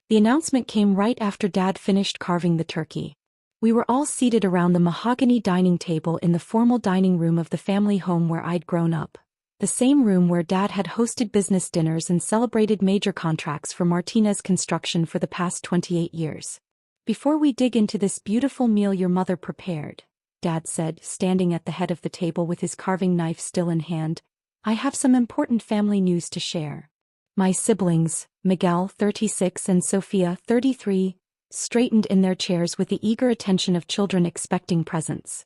The announcement came right after Dad finished carving the turkey. We were all seated around the mahogany dining table in the formal dining room of the family home where I'd grown up. The same room where Dad had hosted business dinners and celebrated major contracts for Martinez Construction for the past 28 years. "Before we dig into this beautiful meal your mother prepared," Dad said, standing at the head of the table with his carving knife still in hand, "I have some important family news to share." My siblings, Miguel, 36, and Sofia, 33, straightened in their chairs with the eager attention of children expecting presents.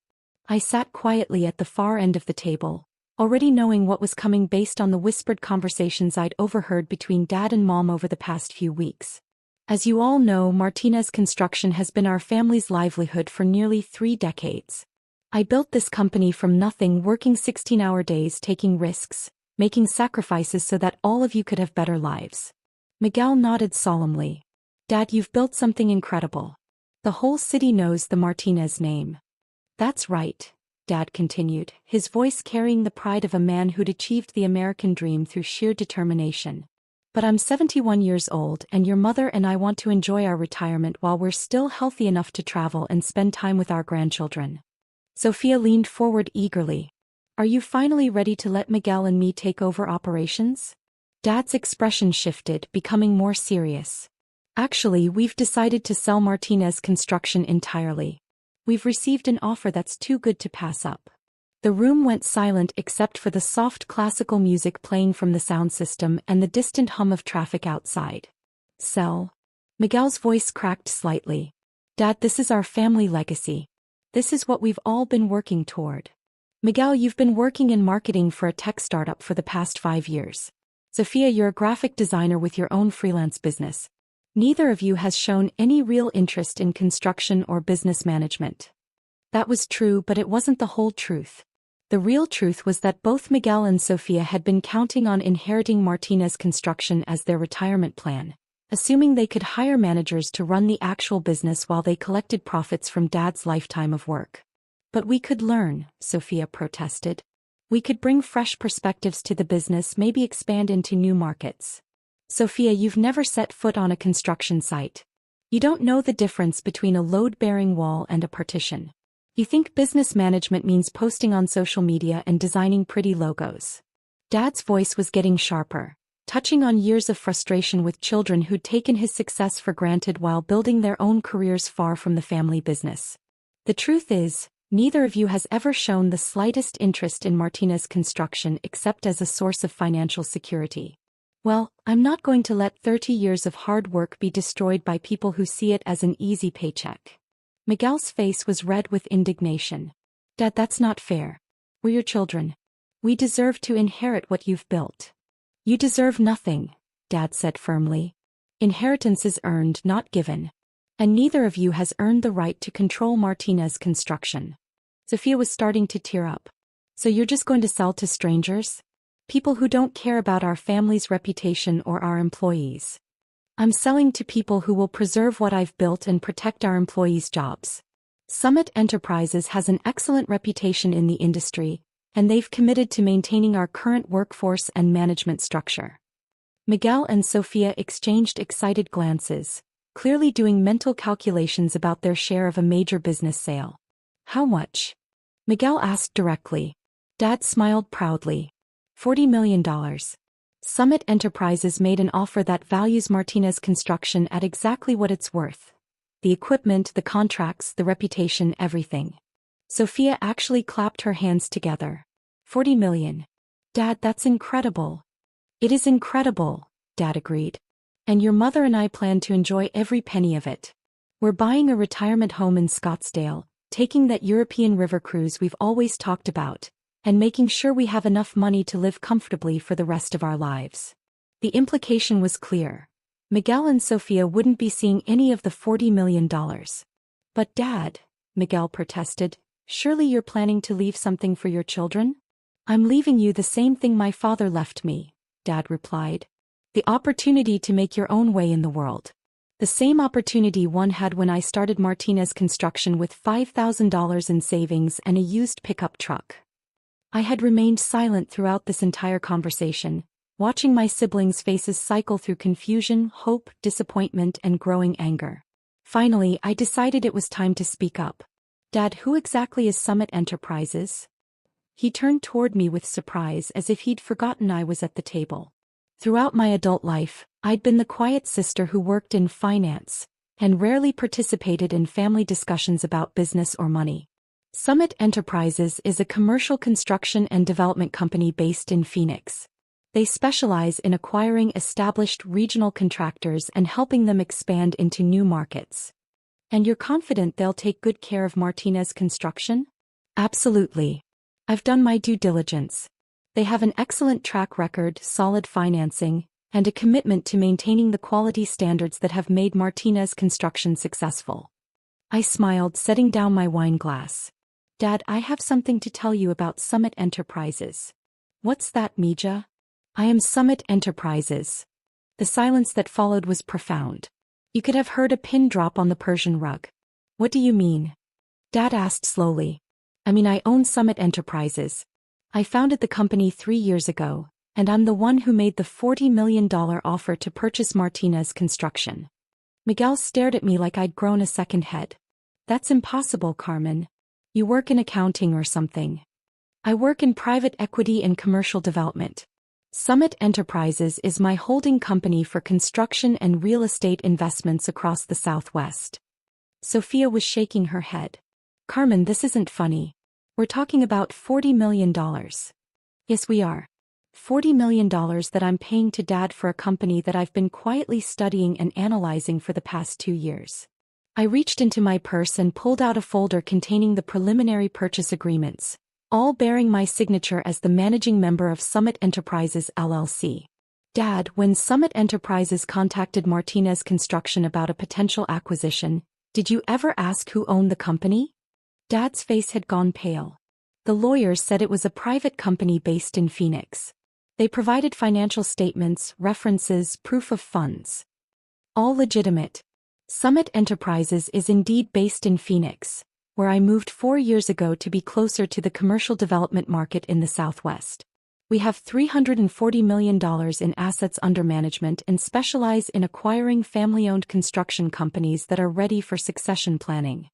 I sat quietly at the far end of the table, already knowing what was coming based on the whispered conversations I'd overheard between Dad and Mom over the past few weeks. As you all know, Martinez Construction has been our family's livelihood for nearly 3 decades. I built this company from nothing, working 16-hour days, taking risks, making sacrifices so that all of you could have better lives. Miguel nodded solemnly. "Dad, you've built something incredible. The whole city knows the Martinez name." "That's right," Dad continued, his voice carrying the pride of a man who'd achieved the American dream through sheer determination. "But I'm 71 years old and your mother and I want to enjoy our retirement while we're still healthy enough to travel and spend time with our grandchildren." Sofia leaned forward eagerly. "Are you finally ready to let Miguel and me take over operations?" Dad's expression shifted, becoming more serious. "Actually, we've decided to sell Martinez Construction entirely. We've received an offer that's too good to pass up." The room went silent except for the soft classical music playing from the sound system and the distant hum of traffic outside. "Sell?" Miguel's voice cracked slightly. "Dad, this is our family legacy. This is what we've all been working toward." "Miguel, you've been working in marketing for a tech startup for the past 5 years. Sofia, you're a graphic designer with your own freelance business. Neither of you has shown any real interest in construction or business management." That was true, but it wasn't the whole truth. The real truth was that both Miguel and Sofia had been counting on inheriting Martinez Construction as their retirement plan, assuming they could hire managers to run the actual business while they collected profits from Dad's lifetime of work. "But we could learn," Sofia protested. "We could bring fresh perspectives to the business, maybe expand into new markets." "Sofia, you've never set foot on a construction site. You don't know the difference between a load-bearing wall and a partition. You think business management means posting on social media and designing pretty logos." Dad's voice was getting sharper, touching on years of frustration with children who'd taken his success for granted while building their own careers far from the family business. "The truth is, neither of you has ever shown the slightest interest in Martinez Construction except as a source of financial security. Well, I'm not going to let 30 years of hard work be destroyed by people who see it as an easy paycheck." Miguel's face was red with indignation. "Dad, that's not fair. We're your children. We deserve to inherit what you've built." "You deserve nothing," Dad said firmly. "Inheritance is earned, not given. And neither of you has earned the right to control Martinez Construction." Sofia was starting to tear up. "So you're just going to sell to strangers? People who don't care about our family's reputation or our employees?" "I'm selling to people who will preserve what I've built and protect our employees' jobs. Summit Enterprises has an excellent reputation in the industry, and they've committed to maintaining our current workforce and management structure." Miguel and Sofia exchanged excited glances, clearly doing mental calculations about their share of a major business sale. "How much?" Miguel asked directly. Dad smiled proudly. $40 million. Summit Enterprises made an offer that values Martinez Construction at exactly what it's worth. The equipment, the contracts, the reputation, everything. Sofia actually clapped her hands together. $40 million. "Dad, that's incredible." "It is incredible," Dad agreed. "And your mother and I plan to enjoy every penny of it. We're buying a retirement home in Scottsdale, taking that European river cruise we've always talked about, and making sure we have enough money to live comfortably for the rest of our lives." The implication was clear. Miguel and Sofia wouldn't be seeing any of the $40 million. "But Dad," Miguel protested, "surely you're planning to leave something for your children?" "I'm leaving you the same thing my father left me," Dad replied. "The opportunity to make your own way in the world. The same opportunity one had when I started Martinez Construction with $5,000 in savings and a used pickup truck." I had remained silent throughout this entire conversation, watching my siblings' faces cycle through confusion, hope, disappointment, and growing anger. Finally, I decided it was time to speak up. Dad, who exactly is Summit Enterprises? He turned toward me with surprise as if he'd forgotten I was at the table. Throughout my adult life, I'd been the quiet sister who worked in finance and rarely participated in family discussions about business or money. Summit Enterprises is a commercial construction and development company based in Phoenix. They specialize in acquiring established regional contractors and helping them expand into new markets. And you're confident they'll take good care of Martinez Construction? Absolutely. I've done my due diligence. They have an excellent track record, solid financing, and a commitment to maintaining the quality standards that have made Martinez Construction successful. I smiled, setting down my wine glass. Dad, I have something to tell you about Summit Enterprises. What's that, Mija? I am Summit Enterprises. The silence that followed was profound. You could have heard a pin drop on the Persian rug. What do you mean? Dad asked slowly. I own Summit Enterprises. I founded the company 3 years ago, and I'm the one who made the $40 million offer to purchase Martinez Construction. Miguel stared at me like I'd grown a second head. That's impossible, Carmen. You work in accounting or something. I work in private equity and commercial development. Summit Enterprises is my holding company for construction and real estate investments across the Southwest. Sophia was shaking her head. Carmen, this isn't funny. We're talking about $40 million. Yes, we are. $40 million that I'm paying to Dad for a company that I've been quietly studying and analyzing for the past 2 years. I reached into my purse and pulled out a folder containing the preliminary purchase agreements, all bearing my signature as the managing member of Summit Enterprises LLC. Dad, when Summit Enterprises contacted Martinez Construction about a potential acquisition, did you ever ask who owned the company? Dad's face had gone pale. The lawyers said it was a private company based in Phoenix. They provided financial statements, references, proof of funds. All legitimate. Summit Enterprises is indeed based in Phoenix, where I moved 4 years ago to be closer to the commercial development market in the Southwest. We have $340 million in assets under management and specialize in acquiring family-owned construction companies that are ready for succession planning.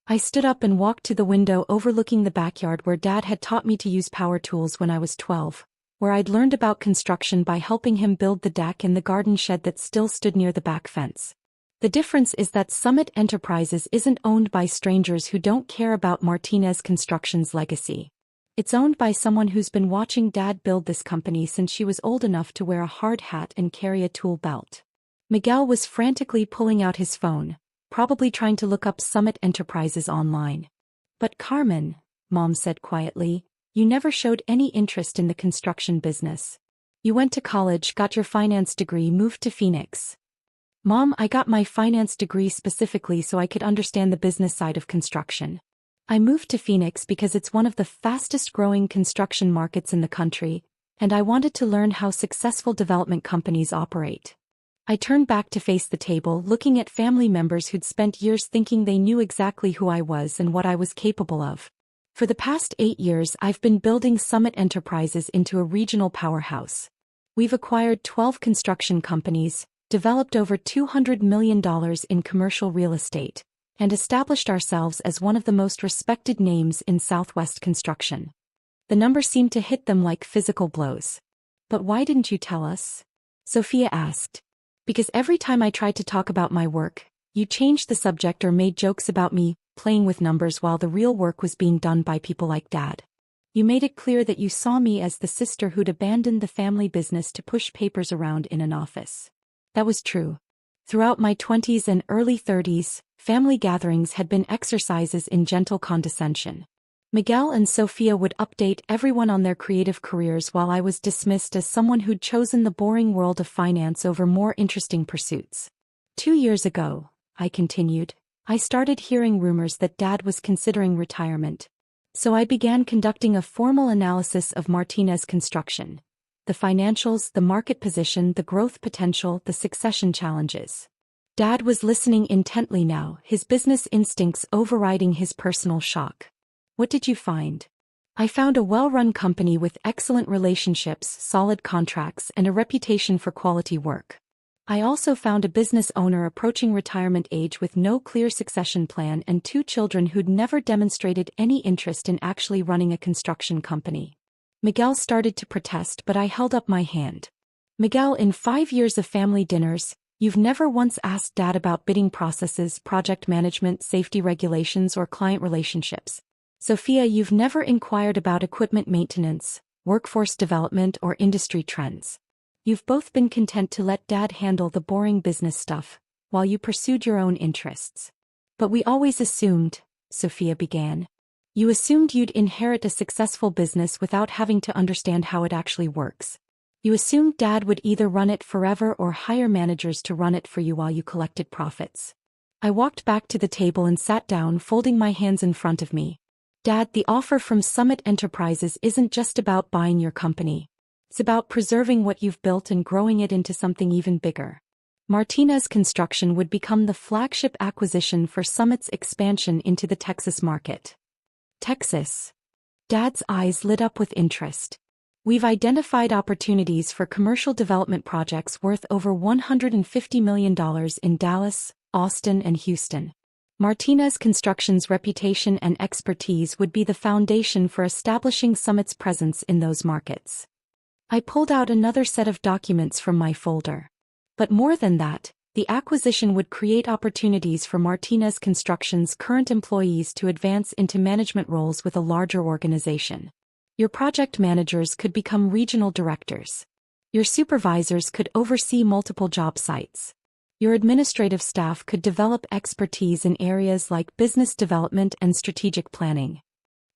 I stood up and walked to the window overlooking the backyard where Dad had taught me to use power tools when I was 12, where I'd learned about construction by helping him build the deck in the garden shed that still stood near the back fence. The difference is that Summit Enterprises isn't owned by strangers who don't care about Martinez Construction's legacy. It's owned by someone who's been watching Dad build this company since she was old enough to wear a hard hat and carry a tool belt. Miguel was frantically pulling out his phone, probably trying to look up Summit Enterprises online. But Carmen, Mom said quietly, you never showed any interest in the construction business. You went to college, got your finance degree, moved to Phoenix. Mom, I got my finance degree specifically so I could understand the business side of construction. I moved to Phoenix because it's one of the fastest-growing construction markets in the country, and I wanted to learn how successful development companies operate. I turned back to face the table, looking at family members who'd spent years thinking they knew exactly who I was and what I was capable of. For the past 8 years, I've been building Summit Enterprises into a regional powerhouse. We've acquired 12 construction companies, developed over $200 million in commercial real estate, and established ourselves as one of the most respected names in Southwest construction. The number seemed to hit them like physical blows. But why didn't you tell us? Sophia asked. Because every time I tried to talk about my work, you changed the subject or made jokes about me playing with numbers while the real work was being done by people like Dad. You made it clear that you saw me as the sister who'd abandoned the family business to push papers around in an office. That was true. Throughout my 20s and early 30s, family gatherings had been exercises in gentle condescension. Miguel and Sophia would update everyone on their creative careers while I was dismissed as someone who'd chosen the boring world of finance over more interesting pursuits. 2 years ago, I continued, I started hearing rumors that Dad was considering retirement. So I began conducting a formal analysis of Martinez Construction. The financials, the market position, the growth potential, the succession challenges. Dad was listening intently now, his business instincts overriding his personal shock. What did you find? I found a well-run company with excellent relationships, solid contracts, and a reputation for quality work. I also found a business owner approaching retirement age with no clear succession plan and 2 children who'd never demonstrated any interest in actually running a construction company. Miguel started to protest, but I held up my hand. Miguel, in 5 years of family dinners, you've never once asked Dad about bidding processes, project management, safety regulations, or client relationships. Sophia, you've never inquired about equipment maintenance, workforce development, or industry trends. You've both been content to let Dad handle the boring business stuff, while you pursued your own interests. But we always assumed, Sophia began. You assumed you'd inherit a successful business without having to understand how it actually works. You assumed Dad would either run it forever or hire managers to run it for you while you collected profits. I walked back to the table and sat down, folding my hands in front of me. Dad, the offer from Summit Enterprises isn't just about buying your company. It's about preserving what you've built and growing it into something even bigger. Martinez Construction would become the flagship acquisition for Summit's expansion into the Texas market. Texas. Dad's eyes lit up with interest. We've identified opportunities for commercial development projects worth over $150 million in Dallas, Austin, and Houston. Martinez Construction's reputation and expertise would be the foundation for establishing Summit's presence in those markets. I pulled out another set of documents from my folder. But more than that, the acquisition would create opportunities for Martinez Construction's current employees to advance into management roles with a larger organization. Your project managers could become regional directors. Your supervisors could oversee multiple job sites. Your administrative staff could develop expertise in areas like business development and strategic planning.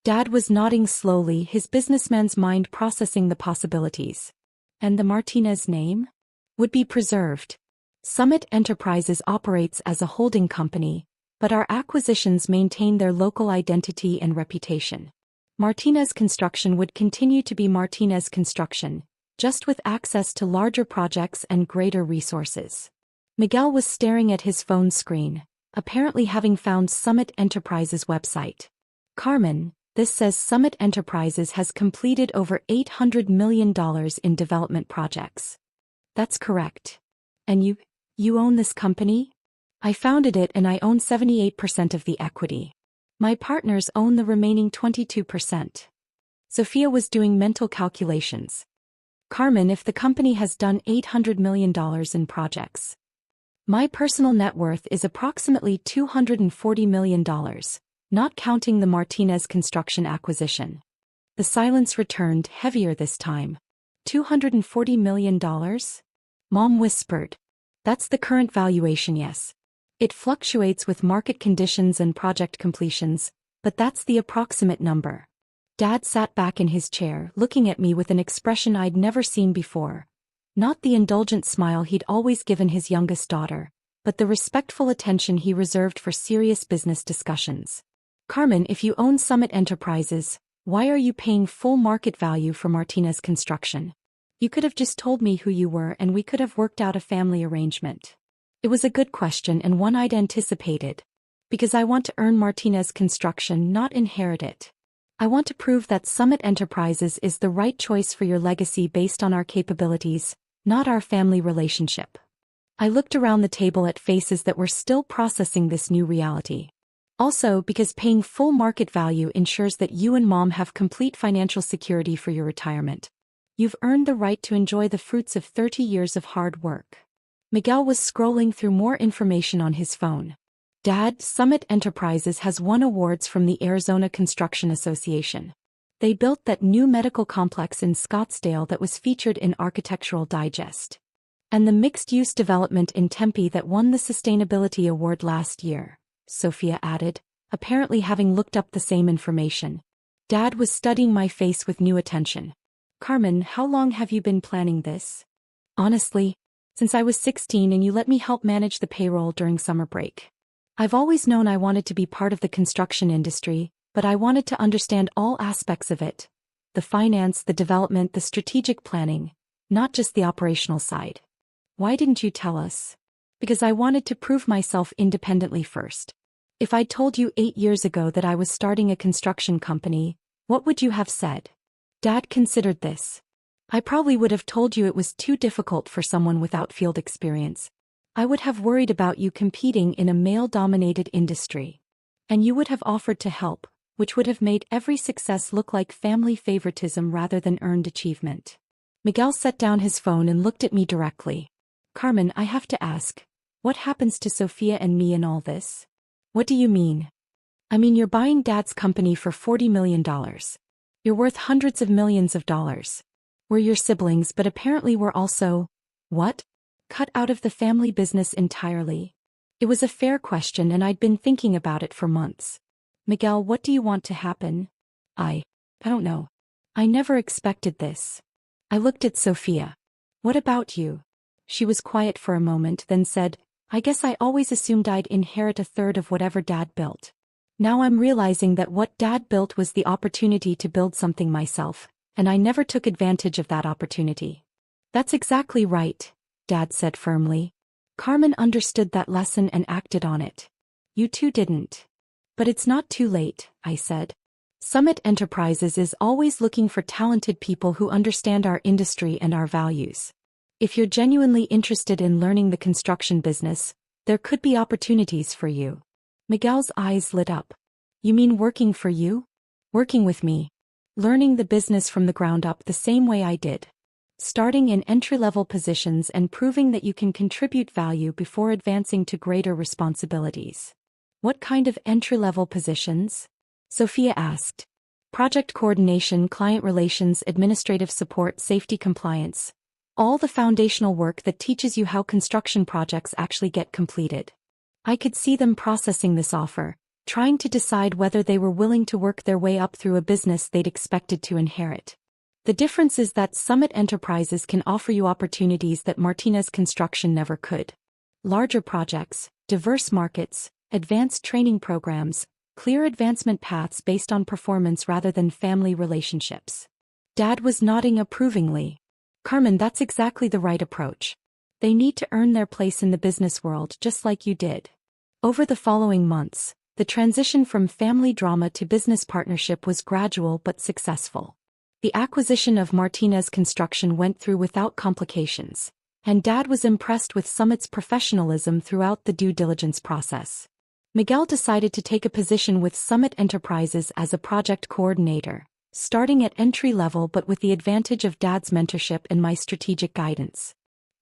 Dad was nodding slowly, his businessman's mind processing the possibilities. And the Martinez name? Would be preserved. Summit Enterprises operates as a holding company, but our acquisitions maintain their local identity and reputation. Martinez Construction would continue to be Martinez Construction, just with access to larger projects and greater resources. Miguel was staring at his phone screen, apparently having found Summit Enterprises' website. Carmen, this says Summit Enterprises has completed over $800 million in development projects. That's correct. And you own this company? I founded it and I own 78% of the equity. My partners own the remaining 22%. Sophia was doing mental calculations. Carmen, if the company has done $800 million in projects. My personal net worth is approximately $240 million, not counting the Martinez Construction acquisition. The silence returned, heavier this time. $240 million? Mom whispered. That's the current valuation, yes. It fluctuates with market conditions and project completions, but that's the approximate number. Dad sat back in his chair, looking at me with an expression I'd never seen before. Not the indulgent smile he'd always given his youngest daughter, but the respectful attention he reserved for serious business discussions. Carmen, if you own Summit Enterprises, why are you paying full market value for Martinez Construction? You could have just told me who you were and we could have worked out a family arrangement. It was a good question and one I'd anticipated. Because I want to earn Martinez Construction, not inherit it. I want to prove that Summit Enterprises is the right choice for your legacy based on our capabilities, not our family relationship. I looked around the table at faces that were still processing this new reality. Also, because paying full market value ensures that you and Mom have complete financial security for your retirement. You've earned the right to enjoy the fruits of 30 years of hard work. Miguel was scrolling through more information on his phone. Dad, Summit Enterprises has won awards from the Arizona Construction Association. They built that new medical complex in Scottsdale that was featured in Architectural Digest. And the mixed-use development in Tempe that won the Sustainability Award last year, Sophia added, apparently having looked up the same information. Dad was studying my face with new attention. Carmen, how long have you been planning this? Honestly, since I was 16 and you let me help manage the payroll during summer break. I've always known I wanted to be part of the construction industry, but I wanted to understand all aspects of it. The finance, the development, the strategic planning, not just the operational side. Why didn't you tell us? Because I wanted to prove myself independently first. If I'd told you 8 years ago that I was starting a construction company, What would you have said? Dad considered this. I probably would have told you it was too difficult for someone without field experience. I would have worried about you competing in a male-dominated industry. And you would have offered to help, which would have made every success look like family favoritism rather than earned achievement. Miguel set down his phone and looked at me directly. Carmen, I have to ask, what happens to Sophia and me in all this? What do you mean? I mean, you're buying Dad's company for $40 million. You're worth hundreds of millions of dollars. We're your siblings, but apparently we're also, what? Cut out of the family business entirely. It was a fair question and I'd been thinking about it for months. Miguel, what do you want to happen? I don't know. I never expected this. I looked at Sophia. What about you? She was quiet for a moment, then said, I guess I always assumed I'd inherit a third of whatever Dad built. Now I'm realizing that what Dad built was the opportunity to build something myself, and I never took advantage of that opportunity. That's exactly right, Dad said firmly. Carmen understood that lesson and acted on it. You two didn't. But it's not too late, I said. Summit Enterprises is always looking for talented people who understand our industry and our values. If you're genuinely interested in learning the construction business, there could be opportunities for you. Miguel's eyes lit up. You mean working for you? Working with me. Learning the business from the ground up the same way I did. Starting in entry-level positions and proving that you can contribute value before advancing to greater responsibilities. What kind of entry-level positions? Sophia asked. Project coordination, client relations, administrative support, safety compliance. All the foundational work that teaches you how construction projects actually get completed. I could see them processing this offer, trying to decide whether they were willing to work their way up through a business they'd expected to inherit. The difference is that Summit Enterprises can offer you opportunities that Martinez Construction never could. Larger projects, diverse markets, advanced training programs, clear advancement paths based on performance rather than family relationships. Dad was nodding approvingly. Carmen, that's exactly the right approach. They need to earn their place in the business world just like you did. Over the following months, the transition from family drama to business partnership was gradual but successful. The acquisition of Martinez Construction went through without complications, and Dad was impressed with Summit's professionalism throughout the due diligence process. Miguel decided to take a position with Summit Enterprises as a project coordinator, starting at entry level but with the advantage of Dad's mentorship and my strategic guidance.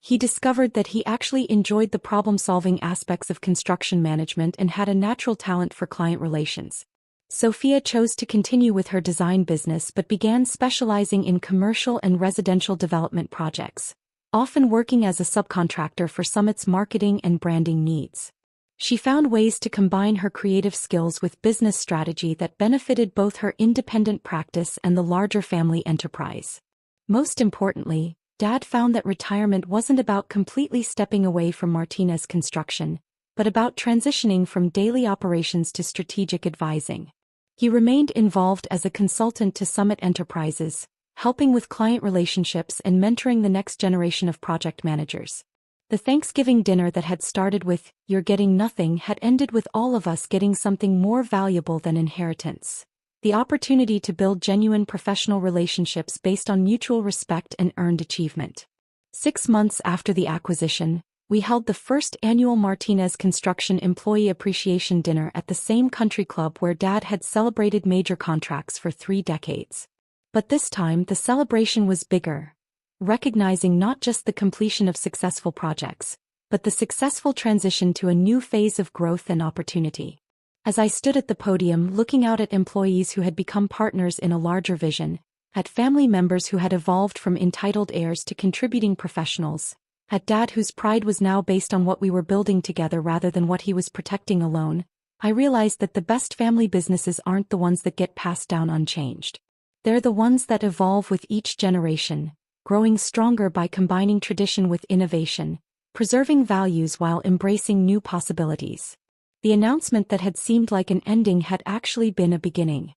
He discovered that he actually enjoyed the problem-solving aspects of construction management and had a natural talent for client relations. Sophia chose to continue with her design business but began specializing in commercial and residential development projects, often working as a subcontractor for Summit's marketing and branding needs. She found ways to combine her creative skills with business strategy that benefited both her independent practice and the larger family enterprise. Most importantly, Dad found that retirement wasn't about completely stepping away from Martinez Construction, but about transitioning from daily operations to strategic advising. He remained involved as a consultant to Summit Enterprises, helping with client relationships and mentoring the next generation of project managers. The Thanksgiving dinner that had started with, "You're getting nothing," had ended with all of us getting something more valuable than inheritance. The opportunity to build genuine professional relationships based on mutual respect and earned achievement. 6 months after the acquisition, we held the first annual Martinez Construction Employee Appreciation Dinner at the same country club where Dad had celebrated major contracts for 3 decades. But this time the celebration was bigger, recognizing not just the completion of successful projects, but the successful transition to a new phase of growth and opportunity. As I stood at the podium looking out at employees who had become partners in a larger vision, at family members who had evolved from entitled heirs to contributing professionals, at Dad whose pride was now based on what we were building together rather than what he was protecting alone, I realized that the best family businesses aren't the ones that get passed down unchanged. They're the ones that evolve with each generation, growing stronger by combining tradition with innovation, preserving values while embracing new possibilities. The announcement that had seemed like an ending had actually been a beginning.